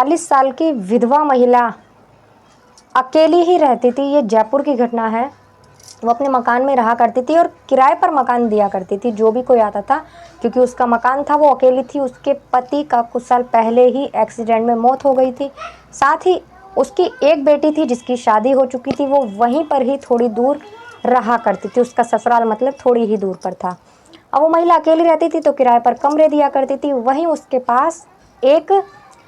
42 साल की विधवा महिला अकेली ही रहती थी। ये जयपुर की घटना है। वो अपने मकान में रहा करती थी और किराए पर मकान दिया करती थी जो भी कोई आता था, क्योंकि उसका मकान था। वो अकेली थी। उसके पति का कुछ साल पहले ही एक्सीडेंट में मौत हो गई थी। साथ ही उसकी एक बेटी थी जिसकी शादी हो चुकी थी। वो वहीं पर ही थोड़ी दूर रहा करती थी। उसका ससुराल मतलब थोड़ी ही दूर पर था। अब वो महिला अकेली रहती थी तो किराए पर कमरे दिया करती थी। वहीं उसके पास एक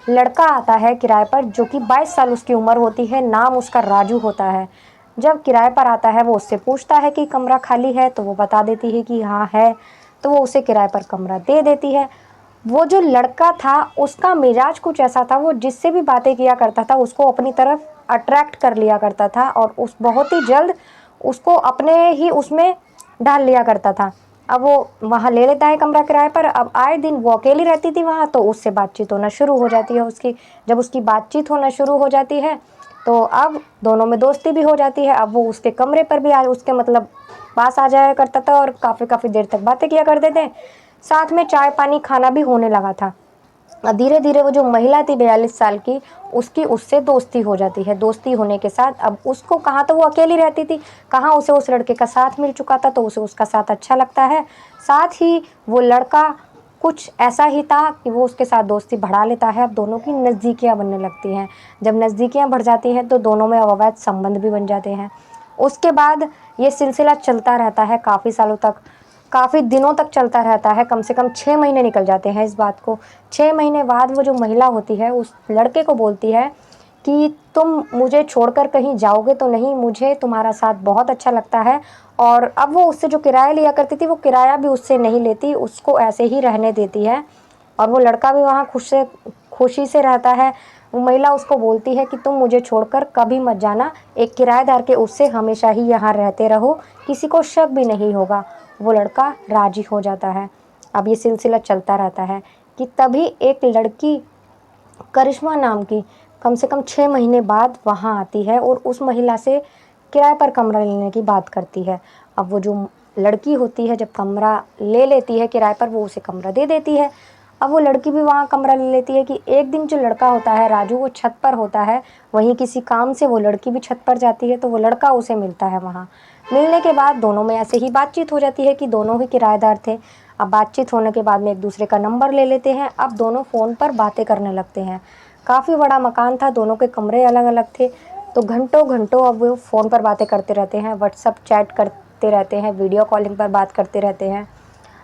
लड़का आता है किराए पर, जो कि 22 साल उसकी उम्र होती है। नाम उसका राजू होता है। जब किराए पर आता है वो उससे पूछता है कि कमरा खाली है, तो वो बता देती है कि हाँ है। तो वो उसे किराए पर कमरा दे देती है। वो जो लड़का था उसका मिजाज कुछ ऐसा था, वो जिससे भी बातें किया करता था उसको अपनी तरफ अट्रैक्ट कर लिया करता था और उस बहुत ही जल्द उसको अपने ही उसमें डाल लिया करता था। अब वो वहाँ ले लेता है कमरा किराए पर। अब आए दिन वो अकेली रहती थी वहाँ, तो उससे बातचीत होना शुरू हो जाती है उसकी। जब उसकी बातचीत होना शुरू हो जाती है तो अब दोनों में दोस्ती भी हो जाती है। अब वो उसके कमरे पर भी उसके मतलब पास आ जाया करता था और काफ़ी देर तक बातें किया करते थे। साथ में चाय पानी खाना भी होने लगा था। धीरे धीरे वो जो महिला थी 42 साल की, उसकी उससे दोस्ती हो जाती है। दोस्ती होने के साथ अब उसको, कहाँ तो वो अकेली रहती थी, कहाँ उसे उस लड़के का साथ मिल चुका था, तो उसे उसका साथ अच्छा लगता है। साथ ही वो लड़का कुछ ऐसा ही था कि वो उसके साथ दोस्ती बढ़ा लेता है। अब दोनों की नज़दीकियाँ बनने लगती हैं। जब नज़दीकियाँ बढ़ जाती हैं तो दोनों में अवैध संबंध भी बन जाते हैं। उसके बाद ये सिलसिला चलता रहता है काफ़ी सालों तक, काफ़ी दिनों तक चलता रहता है। कम से कम 6 महीने निकल जाते हैं इस बात को। 6 महीने बाद वो जो महिला होती है उस लड़के को बोलती है कि तुम मुझे छोड़कर कहीं जाओगे तो नहीं, मुझे तुम्हारा साथ बहुत अच्छा लगता है। और अब वो उससे जो किराया लिया करती थी वो किराया भी उससे नहीं लेती, उसको ऐसे ही रहने देती है। और वो लड़का भी वहाँ खुशी से रहता है। वो महिला उसको बोलती है कि तुम मुझे छोड़कर कभी मत जाना, एक किराएदार के उससे हमेशा ही यहाँ रहते रहो, किसी को शक भी नहीं होगा। वो लड़का राजी हो जाता है। अब ये सिलसिला चलता रहता है कि तभी एक लड़की करिश्मा नाम की कम से कम 6 महीने बाद वहाँ आती है और उस महिला से किराए पर कमरा लेने की बात करती है। अब वो जो लड़की होती है जब कमरा ले लेती है किराए पर, वो उसे कमरा दे देती है। अब वो लड़की भी वहाँ कमरा ले लेती है कि एक दिन जो लड़का होता है राजू, वो छत पर होता है। वहीं किसी काम से वो लड़की भी छत पर जाती है तो वो लड़का उसे मिलता है वहाँ। मिलने के बाद दोनों में ऐसे ही बातचीत हो जाती है कि दोनों ही किराएदार थे। अब बातचीत होने के बाद में एक दूसरे का नंबर ले लेते हैं। अब दोनों फ़ोन पर बातें करने लगते हैं। काफ़ी बड़ा मकान था, दोनों के कमरे अलग अलग थे, तो घंटों घंटों अब वो फ़ोन पर बातें करते रहते हैं, व्हाट्सअप चैट करते रहते हैं, वीडियो कॉलिंग पर बात करते रहते हैं।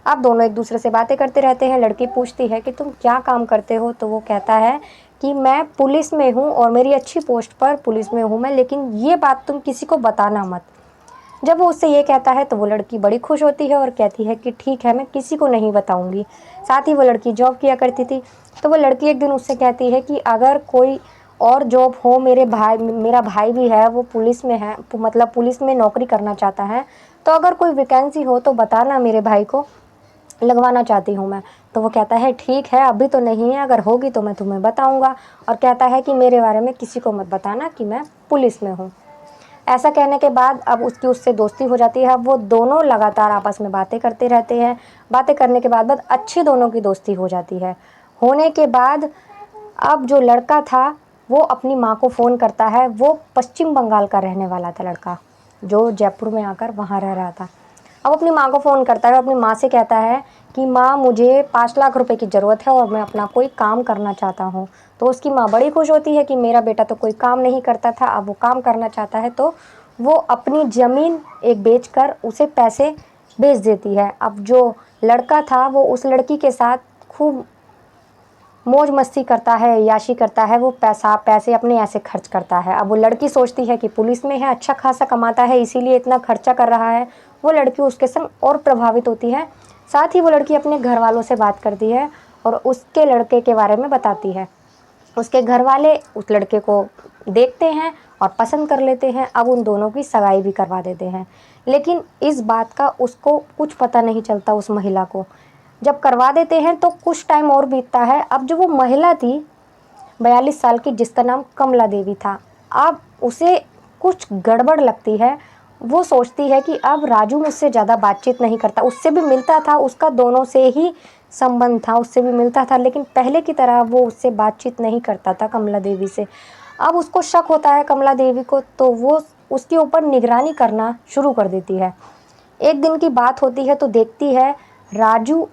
अब दोनों एक दूसरे से बातें करते रहते हैं। लड़की पूछती है कि तुम क्या काम करते हो, तो वो कहता है कि मैं पुलिस में हूँ और मेरी अच्छी पोस्ट पर पुलिस में हूँ मैं, लेकिन ये बात तुम किसी को बताना मत। जब वो उससे ये कहता है तो वो लड़की बड़ी खुश होती है और कहती है कि ठीक है, मैं किसी को नहीं बताऊंगी। साथ ही वो लड़की जॉब किया करती थी। तो वो लड़की एक दिन उससे कहती है कि अगर कोई और जॉब हो, मेरा भाई भी है, वो पुलिस में है, मतलब पुलिस में नौकरी करना चाहता है, तो अगर कोई वैकेंसी हो तो बताना, मेरे भाई को लगवाना चाहती हूँ मैं। तो वो कहता है ठीक है, अभी तो नहीं है, अगर होगी तो मैं तुम्हें बताऊँगा। और कहता है कि मेरे बारे में किसी को मत बताना कि मैं पुलिस में हूँ। ऐसा कहने के बाद अब उसकी उससे दोस्ती हो जाती है। अब वो दोनों लगातार आपस में बातें करते रहते हैं। बातें करने के बाद अच्छी दोनों की दोस्ती हो जाती है। होने के बाद अब जो लड़का था वो अपनी माँ को फ़ोन करता है। वो पश्चिम बंगाल का रहने वाला था लड़का, जो जयपुर में आकर वहाँ रह रहा था। अब अपनी माँ को फ़ोन करता है, अपनी माँ से कहता है कि माँ, मुझे 5 लाख रुपए की ज़रूरत है और मैं अपना कोई काम करना चाहता हूँ। तो उसकी माँ बड़ी खुश होती है कि मेरा बेटा तो कोई काम नहीं करता था, अब वो काम करना चाहता है। तो वो अपनी ज़मीन एक बेचकर उसे पैसे भेज देती है। अब जो लड़का था वो उस लड़की के साथ खूब मौज मस्ती करता है, याशी करता है। वो पैसे अपने ऐसे खर्च करता है। अब वो लड़की सोचती है कि पुलिस में है, अच्छा खासा कमाता है, इसीलिए इतना खर्चा कर रहा है। वो लड़की उसके संग और प्रभावित होती है। साथ ही वो लड़की अपने घर वालों से बात करती है और उसके लड़के के बारे में बताती है। उसके घर वाले उस लड़के को देखते हैं और पसंद कर लेते हैं। अब उन दोनों की सगाई भी करवा देते हैं। लेकिन इस बात का उसको कुछ पता नहीं चलता, उस महिला को। जब करवा देते हैं तो कुछ टाइम और बीतता है। अब जो वो महिला थी 42 साल की, जिसका नाम कमला देवी था, अब उसे कुछ गड़बड़ लगती है। वो सोचती है कि अब राजू मुझसे ज़्यादा बातचीत नहीं करता, उससे भी मिलता था, उसका दोनों से ही संबंध था, उससे भी मिलता था, लेकिन पहले की तरह वो उससे बातचीत नहीं करता था कमला देवी से। अब उसको शक होता है कमला देवी को, तो वो उसके ऊपर निगरानी करना शुरू कर देती है। एक दिन की बात होती है तो देखती है राजू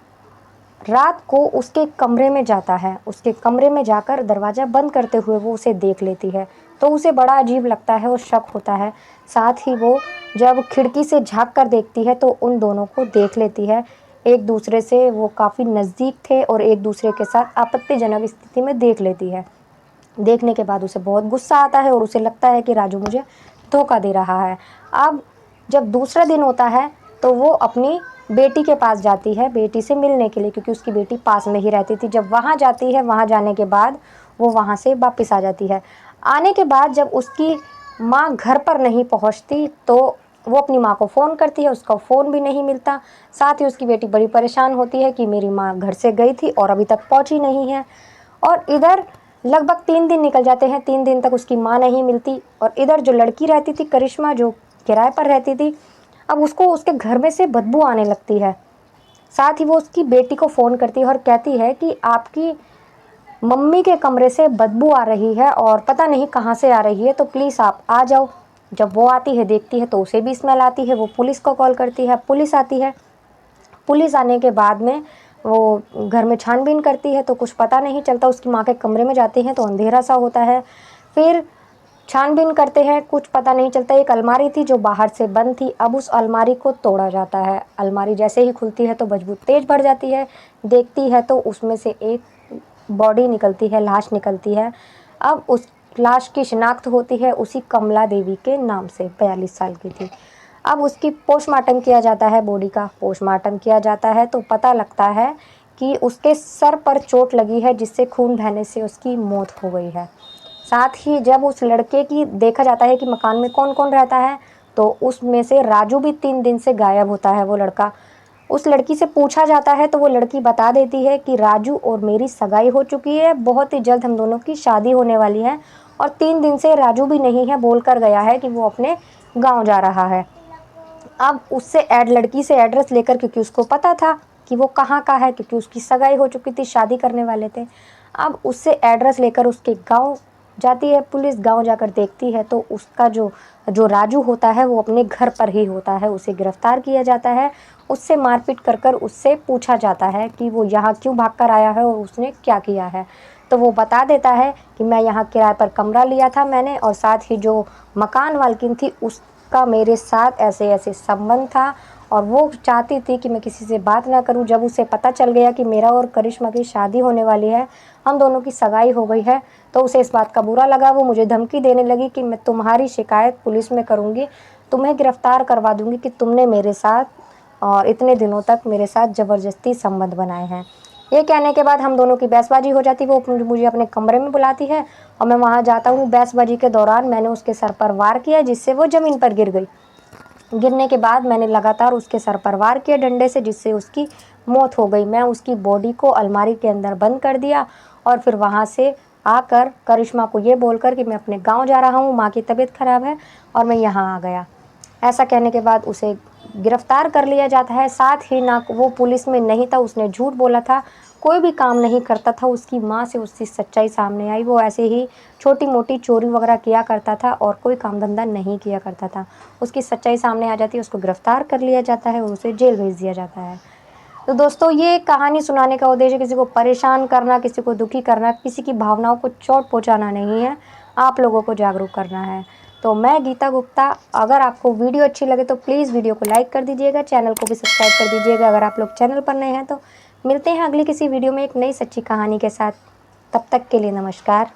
रात को उसके कमरे में जाता है। उसके कमरे में जाकर दरवाज़ा बंद करते हुए वो उसे देख लेती है, तो उसे बड़ा अजीब लगता है और शक होता है। साथ ही वो जब खिड़की से झाँक कर देखती है तो उन दोनों को देख लेती है। एक दूसरे से वो काफ़ी नज़दीक थे और एक दूसरे के साथ आपत्तिजनक स्थिति में देख लेती है। देखने के बाद उसे बहुत गुस्सा आता है और उसे लगता है कि राजू मुझे धोखा दे रहा है। अब जब दूसरा दिन होता है तो वो अपनी बेटी के पास जाती है, बेटी से मिलने के लिए, क्योंकि उसकी बेटी पास में ही रहती थी। जब वहाँ जाती है, वहाँ जाने के बाद वो वहाँ से वापस आ जाती है। आने के बाद जब उसकी माँ घर पर नहीं पहुँचती तो वो अपनी माँ को फ़ोन करती है, उसका फ़ोन भी नहीं मिलता। साथ ही उसकी बेटी बड़ी परेशान होती है कि मेरी माँ घर से गई थी और अभी तक पहुँची नहीं है। और इधर लगभग 3 दिन निकल जाते हैं, 3 दिन तक उसकी माँ नहीं मिलती। और इधर जो लड़की रहती थी करिश्मा, जो किराए पर रहती थी, अब उसको उसके घर में से बदबू आने लगती है। साथ ही वो उसकी बेटी को फ़ोन करती है और कहती है कि आपकी मम्मी के कमरे से बदबू आ रही है और पता नहीं कहाँ से आ रही है, तो प्लीज़ आप आ जाओ। जब वो आती है, देखती है तो उसे भी स्मेल आती है। वो पुलिस को कॉल करती है, पुलिस आती है। पुलिस आने के बाद में वो घर में छानबीन करती है तो कुछ पता नहीं चलता। उसकी माँ के कमरे में जाते हैं तो अंधेरा सा होता है। फिर छानबीन करते हैं, कुछ पता नहीं चलता। एक अलमारी थी जो बाहर से बंद थी, अब उस अलमारी को तोड़ा जाता है। अलमारी जैसे ही खुलती है तो बदबू तेज बढ़ जाती है। देखती है तो उसमें से एक बॉडी निकलती है, लाश निकलती है। अब उस लाश की शिनाख्त होती है उसी कमला देवी के नाम से, 42 साल की थी। अब उसकी पोस्टमार्टम किया जाता है, बॉडी का पोस्टमार्टम किया जाता है तो पता लगता है कि उसके सर पर चोट लगी है, जिससे खून बहने से उसकी मौत हो गई है। साथ ही जब उस लड़के की देखा जाता है कि मकान में कौन कौन रहता है, तो उसमें से राजू भी 3 दिन से गायब होता है। वो लड़का, उस लड़की से पूछा जाता है तो वो लड़की बता देती है कि राजू और मेरी सगाई हो चुकी है, बहुत ही जल्द हम दोनों की शादी होने वाली है, और 3 दिन से राजू भी नहीं है, बोल कर गया है कि वो अपने गाँव जा रहा है। अब उससे लड़की से एड्रेस लेकर, क्योंकि उसको पता था कि वो कहाँ का है, क्योंकि उसकी सगाई हो चुकी थी, शादी करने वाले थे। अब उससे एड्रेस लेकर उसके गांव जाती है पुलिस। गांव जाकर देखती है तो उसका जो जो राजू होता है वो अपने घर पर ही होता है। उसे गिरफ्तार किया जाता है, उससे मारपीट कर कर उससे पूछा जाता है कि वो यहाँ क्यों भाग कर आया है और उसने क्या किया है। तो वो बता देता है कि मैं यहाँ किराए पर कमरा लिया था मैंने, और साथ ही जो मकान मालकिन थी उसका मेरे साथ ऐसे ऐसे संबंध था, और वो चाहती थी कि मैं किसी से बात ना करूं। जब उसे पता चल गया कि मेरा और करिश्मा की शादी होने वाली है, हम दोनों की सगाई हो गई है, तो उसे इस बात का बुरा लगा। वो मुझे धमकी देने लगी कि मैं तुम्हारी शिकायत पुलिस में करूँगी, तुम्हें गिरफ्तार करवा दूँगी कि तुमने मेरे साथ और इतने दिनों तक मेरे साथ ज़बरदस्ती संबंध बनाए हैं। ये कहने के बाद हम दोनों की बहसबाजी हो जाती। वो मुझे अपने कमरे में बुलाती है और मैं वहाँ जाता हूँ। बहसबाजी के दौरान मैंने उसके सर पर वार किया, जिससे वो ज़मीन पर गिर गई। गिरने के बाद मैंने लगातार उसके सर पर वार किया डंडे से, जिससे उसकी मौत हो गई। मैं उसकी बॉडी को अलमारी के अंदर बंद कर दिया और फिर वहाँ से आकर करिश्मा को ये बोलकर कि मैं अपने गांव जा रहा हूँ, माँ की तबीयत ख़राब है और मैं यहाँ आ गया। ऐसा कहने के बाद उसे गिरफ्तार कर लिया जाता है। साथ ही ना वो पुलिस में नहीं था, उसने झूठ बोला था, कोई भी काम नहीं करता था। उसकी माँ से उसकी सच्चाई सामने आई, वो ऐसे ही छोटी मोटी चोरी वगैरह किया करता था और कोई काम धंधा नहीं किया करता था। उसकी सच्चाई सामने आ जाती है, उसको गिरफ्तार कर लिया जाता है और उसे जेल भेज दिया जाता है। तो दोस्तों, ये कहानी सुनाने का उद्देश्य किसी को परेशान करना, किसी को दुखी करना, किसी की भावनाओं को चोट पहुंचाना नहीं है, आप लोगों को जागरूक करना है। तो मैं गीता गुप्ता, अगर आपको वीडियो अच्छी लगे तो प्लीज़ वीडियो को लाइक कर दीजिएगा, चैनल को भी सब्सक्राइब कर दीजिएगा अगर आप लोग चैनल पर नए हैं तो। मिलते हैं अगली किसी वीडियो में एक नई सच्ची कहानी के साथ। तब तक के लिए नमस्कार।